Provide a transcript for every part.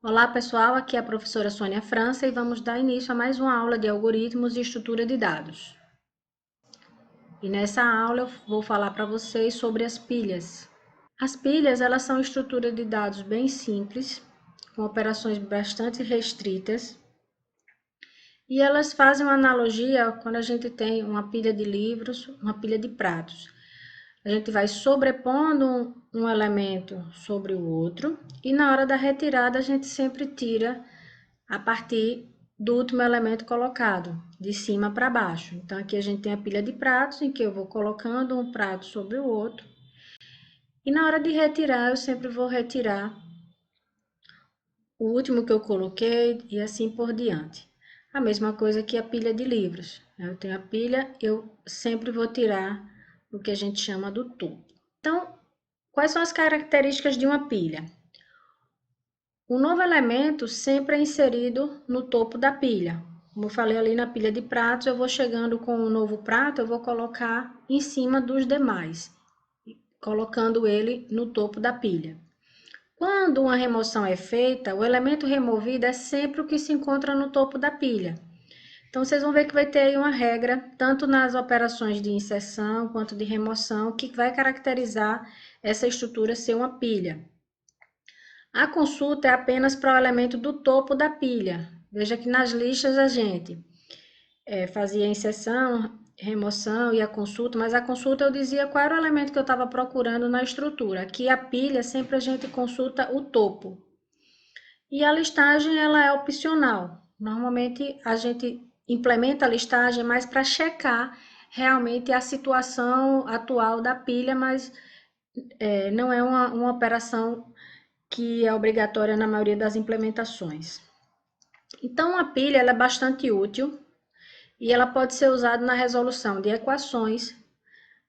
Olá pessoal, aqui é a professora Sônia França e vamos dar início a mais uma aula de algoritmos e estrutura de dados. E nessa aula eu vou falar para vocês sobre as pilhas. As pilhas, elas são estruturas de dados bem simples, com operações bastante restritas, e elas fazem uma analogia quando a gente tem uma pilha de livros, uma pilha de pratos. A gente vai sobrepondo um elemento sobre o outro e na hora da retirada a gente sempre tira a partir do último elemento colocado, de cima para baixo. Então, aqui a gente tem a pilha de pratos, em que eu vou colocando um prato sobre o outro. E na hora de retirar, eu sempre vou retirar o último que eu coloquei e assim por diante. A mesma coisa que a pilha de livros. Eu tenho a pilha, eu sempre vou tirar o que a gente chama do topo. Então, quais são as características de uma pilha? O novo elemento sempre é inserido no topo da pilha. Como eu falei ali na pilha de pratos, eu vou chegando com um novo prato, eu vou colocar em cima dos demais, colocando ele no topo da pilha. Quando uma remoção é feita, o elemento removido é sempre o que se encontra no topo da pilha. Então, vocês vão ver que vai ter aí uma regra, tanto nas operações de inserção quanto de remoção, que vai caracterizar essa estrutura ser uma pilha. A consulta é apenas para o elemento do topo da pilha. Veja que nas listas a gente fazia a inserção, remoção e a consulta, mas a consulta eu dizia qual era o elemento que eu estava procurando na estrutura. Aqui a pilha, sempre a gente consulta o topo. E a listagem, ela é opcional. Normalmente a gente implementa a listagem mais para checar realmente a situação atual da pilha, mas não é uma operação que é obrigatória na maioria das implementações. Então, a pilha ela é bastante útil e ela pode ser usada na resolução de equações,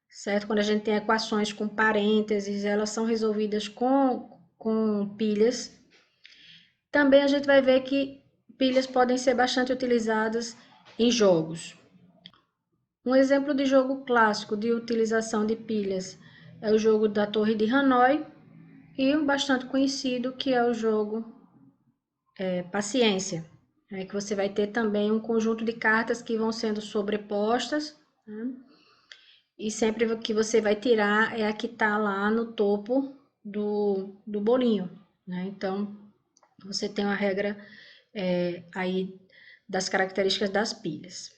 certo? Quando a gente tem equações com parênteses, elas são resolvidas com pilhas. Também a gente vai ver que pilhas podem ser bastante utilizadas em jogos. Um exemplo de jogo clássico de utilização de pilhas é o jogo da Torre de Hanoi e um bastante conhecido que é o jogo Paciência, que você vai ter também um conjunto de cartas que vão sendo sobrepostas, né? E sempre que você vai tirar é a que está lá no topo do bolinho, né? Então, você tem uma regra aí das características das pilhas.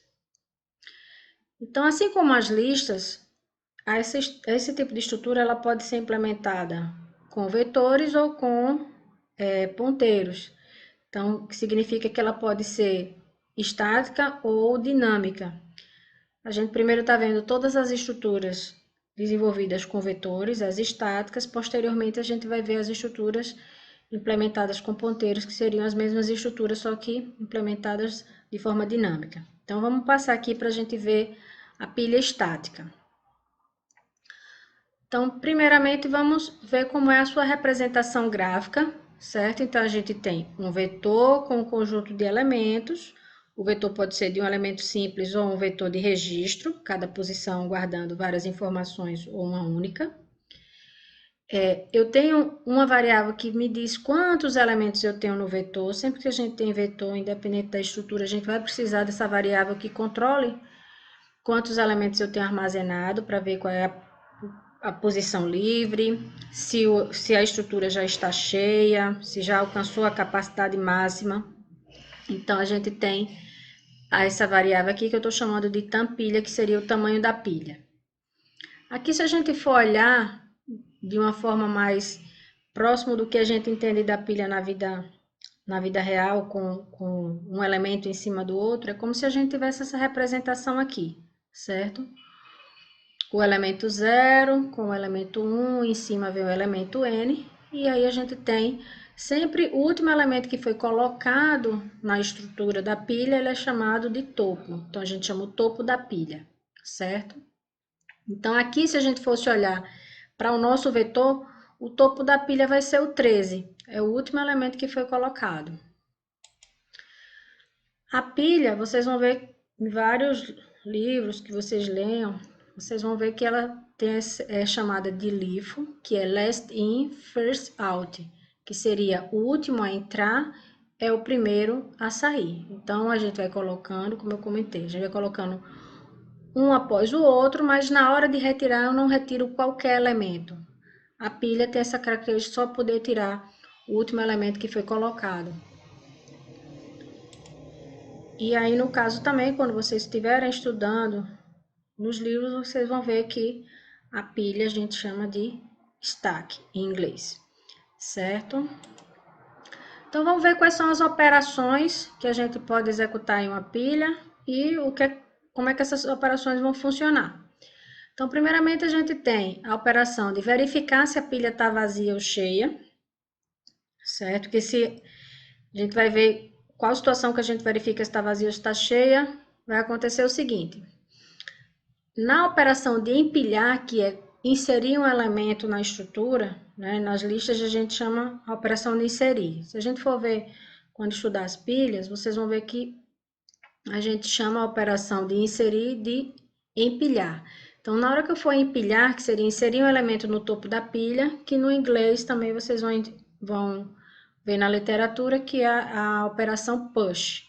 Então, assim como as listas, esse tipo de estrutura ela pode ser implementada com vetores ou com ponteiros. Então, que significa que ela pode ser estática ou dinâmica. A gente primeiro está vendo todas as estruturas desenvolvidas com vetores, as estáticas, posteriormente a gente vai ver as estruturas implementadas com ponteiros, que seriam as mesmas estruturas, só que implementadas de forma dinâmica. Então, vamos passar aqui para a gente ver a pilha estática. Então, primeiramente, vamos ver como é a sua representação gráfica, certo? Então, a gente tem um vetor com um conjunto de elementos. O vetor pode ser de um elemento simples ou um vetor de registro, cada posição guardando várias informações ou uma única. Eu tenho uma variável que me diz quantos elementos eu tenho no vetor. Sempre que a gente tem vetor, independente da estrutura, a gente vai precisar dessa variável que controle quantos elementos eu tenho armazenado para ver qual é a posição livre, se a estrutura já está cheia, se já alcançou a capacidade máxima. Então, a gente tem essa variável aqui que eu estou chamando de tampilha, que seria o tamanho da pilha. Aqui, se a gente for olhar de uma forma mais próximo do que a gente entende da pilha na vida real, com um elemento em cima do outro, é como se a gente tivesse essa representação aqui, certo? O elemento 0 com o elemento 1, em cima vem o elemento n, e aí a gente tem sempre o último elemento que foi colocado na estrutura da pilha, ele é chamado de topo. Então, a gente chama o topo da pilha, certo? Então, aqui, se a gente fosse olhar para o nosso vetor, o topo da pilha vai ser o 13, é o último elemento que foi colocado. A pilha, vocês vão ver em vários livros que vocês leiam, vocês vão ver que ela é chamada de LIFO, que é Last In, First Out, que seria o último a entrar, é o primeiro a sair. Então, a gente vai colocando, como eu comentei, a gente vai colocando um após o outro, mas na hora de retirar, eu não retiro qualquer elemento. A pilha tem essa característica de só poder tirar o último elemento que foi colocado. E aí, no caso também, quando vocês estiverem estudando nos livros, vocês vão ver que a pilha a gente chama de stack em inglês, certo? Então, vamos ver quais são as operações que a gente pode executar em uma pilha e como é que essas operações vão funcionar. Então, primeiramente, a gente tem a operação de verificar se a pilha está vazia ou cheia, certo? Que se a gente vai ver qual situação que a gente verifica se está vazia ou se está cheia, vai acontecer o seguinte. Na operação de empilhar, que é inserir um elemento na estrutura, né, nas listas a gente chama a operação de inserir. Se a gente for ver, quando estudar as pilhas, vocês vão ver que a gente chama a operação de inserir de empilhar. Então, na hora que eu for empilhar, que seria inserir um elemento no topo da pilha, que no inglês também vocês vão ver na literatura, que é a operação push.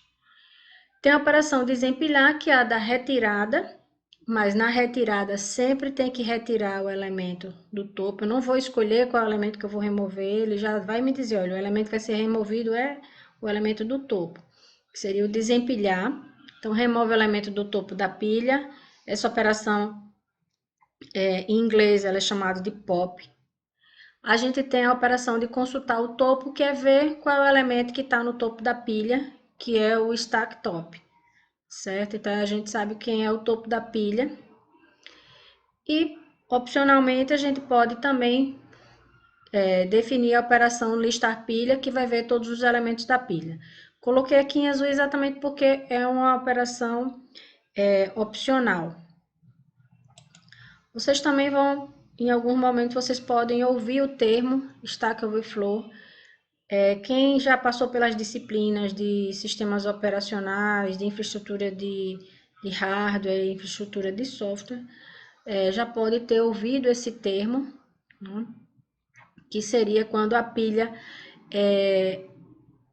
Tem a operação desempilhar, que é a da retirada, mas na retirada sempre tem que retirar o elemento do topo. Eu não vou escolher qual elemento que eu vou remover, ele já vai me dizer, olha, o elemento que vai ser removido é o elemento do topo, que seria o desempilhar. Então, remove o elemento do topo da pilha. Essa operação, em inglês, ela é chamada de pop. A gente tem a operação de consultar o topo, que é ver qual é o elemento que está no topo da pilha, que é o stack top, certo? Então, a gente sabe quem é o topo da pilha. E, opcionalmente, a gente pode também definir a operação listar pilha, que vai ver todos os elementos da pilha. Coloquei aqui em azul exatamente porque é uma operação opcional. Vocês também vão, em algum momento, vocês podem ouvir o termo Stack Overflow. Quem já passou pelas disciplinas de sistemas operacionais, de infraestrutura de hardware, infraestrutura de software, já pode ter ouvido esse termo, né? Que seria quando a pilha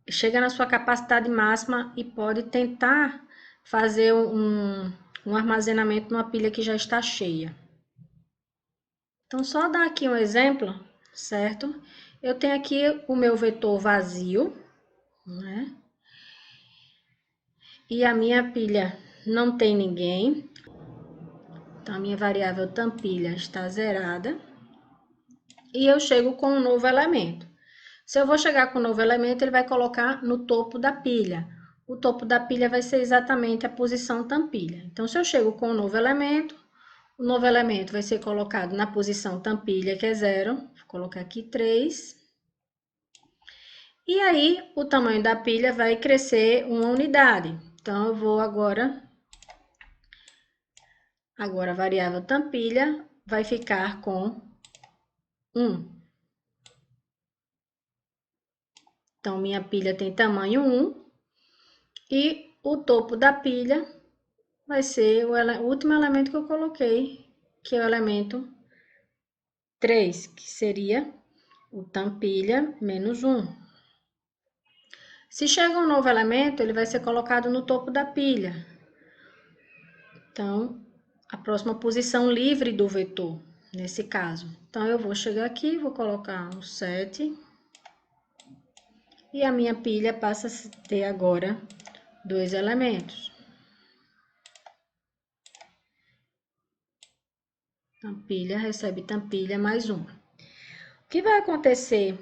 chega na sua capacidade máxima e pode tentar fazer um armazenamento numa pilha que já está cheia. Então, só dar aqui um exemplo, certo? Eu tenho aqui o meu vetor vazio, né? E a minha pilha não tem ninguém. Então, a minha variável tampilha está zerada. E eu chego com um novo elemento. Se eu vou chegar com um novo elemento, ele vai colocar no topo da pilha. O topo da pilha vai ser exatamente a posição tampilha. Então, se eu chego com um novo elemento, o novo elemento vai ser colocado na posição tampilha, que é 0. Vou colocar aqui 3. E aí, o tamanho da pilha vai crescer uma unidade. Então, eu vou agora a variável tampilha vai ficar com 1. Então, minha pilha tem tamanho 1. E o topo da pilha vai ser o último elemento que eu coloquei, que é o elemento 3, que seria o tampilha menos 1. Se chega um novo elemento, ele vai ser colocado no topo da pilha. Então, a próxima posição livre do vetor, nesse caso. Então, eu vou chegar aqui, vou colocar um 7. E a minha pilha passa a ter agora 2 elementos. Tampilha recebe tampilha mais 1. O que vai acontecer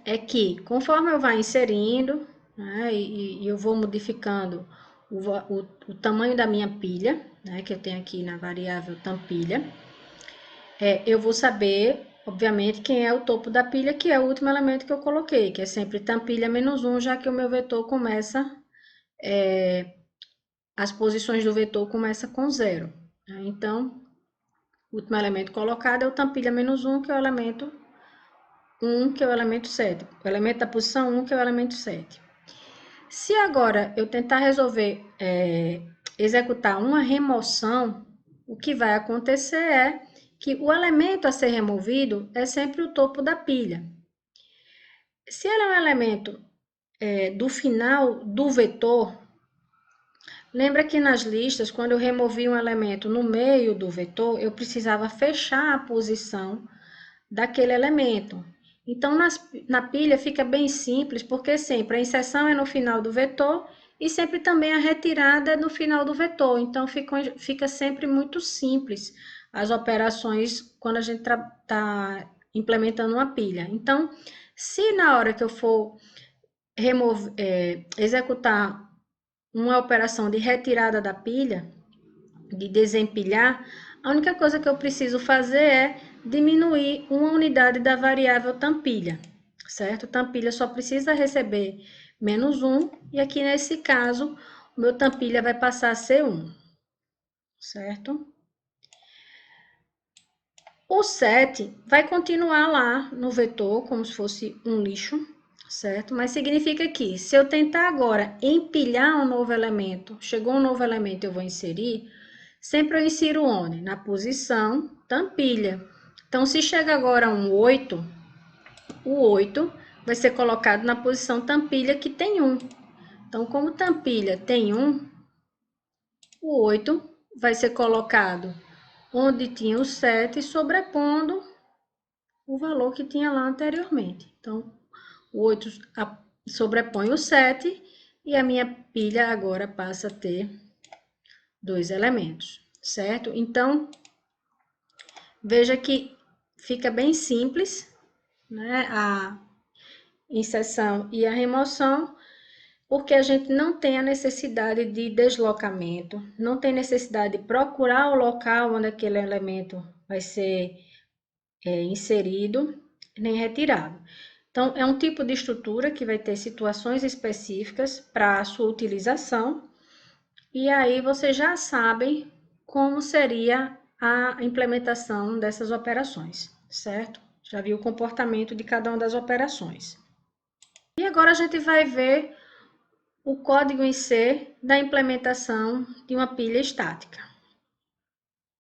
é que, conforme eu vou inserindo, né, e eu vou modificando o tamanho da minha pilha, né, que eu tenho aqui na variável tampilha, eu vou saber, obviamente, quem é o topo da pilha, que é o último elemento que eu coloquei, que é sempre tampilha menos 1, já que o meu vetor começa, as posições do vetor começam com 0. Né? Então, o último elemento colocado é o tampilha menos 1, que é o elemento 1, que é o elemento 7. O elemento da posição 1, que é o elemento 7. Se agora eu tentar resolver executar uma remoção, o que vai acontecer é que o elemento a ser removido é sempre o topo da pilha. Se ela é um elemento do final do vetor, lembra que nas listas, quando eu removi um elemento no meio do vetor, eu precisava fechar a posição daquele elemento. Então, na pilha fica bem simples, porque sempre a inserção é no final do vetor e sempre também a retirada é no final do vetor. Então, fica sempre muito simples as operações quando a gente está implementando uma pilha. Então, se na hora que eu for executar uma operação de retirada da pilha, de desempilhar, a única coisa que eu preciso fazer é diminuir uma unidade da variável tampilha, certo? Tampilha só precisa receber -1, e aqui nesse caso, o meu tampilha vai passar a ser 1, certo? O 7 vai continuar lá no vetor, como se fosse um lixo, certo? Mas significa que, se eu tentar agora empilhar um novo elemento, chegou um novo elemento, eu vou inserir, sempre eu insiro onde? Na posição tampilha. Então, se chega agora um 8, o 8 vai ser colocado na posição tampilha que tem 1. Então, como tampilha tem 1, o 8 vai ser colocado onde tinha o 7, sobrepondo o valor que tinha lá anteriormente. Então, o 8 sobrepõe o 7 e a minha pilha agora passa a ter 2 elementos, certo? Então, veja que fica bem simples, né, a inserção e a remoção, porque a gente não tem a necessidade de deslocamento, não tem necessidade de procurar o local onde aquele elemento vai ser inserido, nem retirado. Então, é um tipo de estrutura que vai ter situações específicas para a sua utilização, e aí vocês já sabem como seria a implementação dessas operações, certo? Já viu o comportamento de cada uma das operações. E agora a gente vai ver o código em C da implementação de uma pilha estática.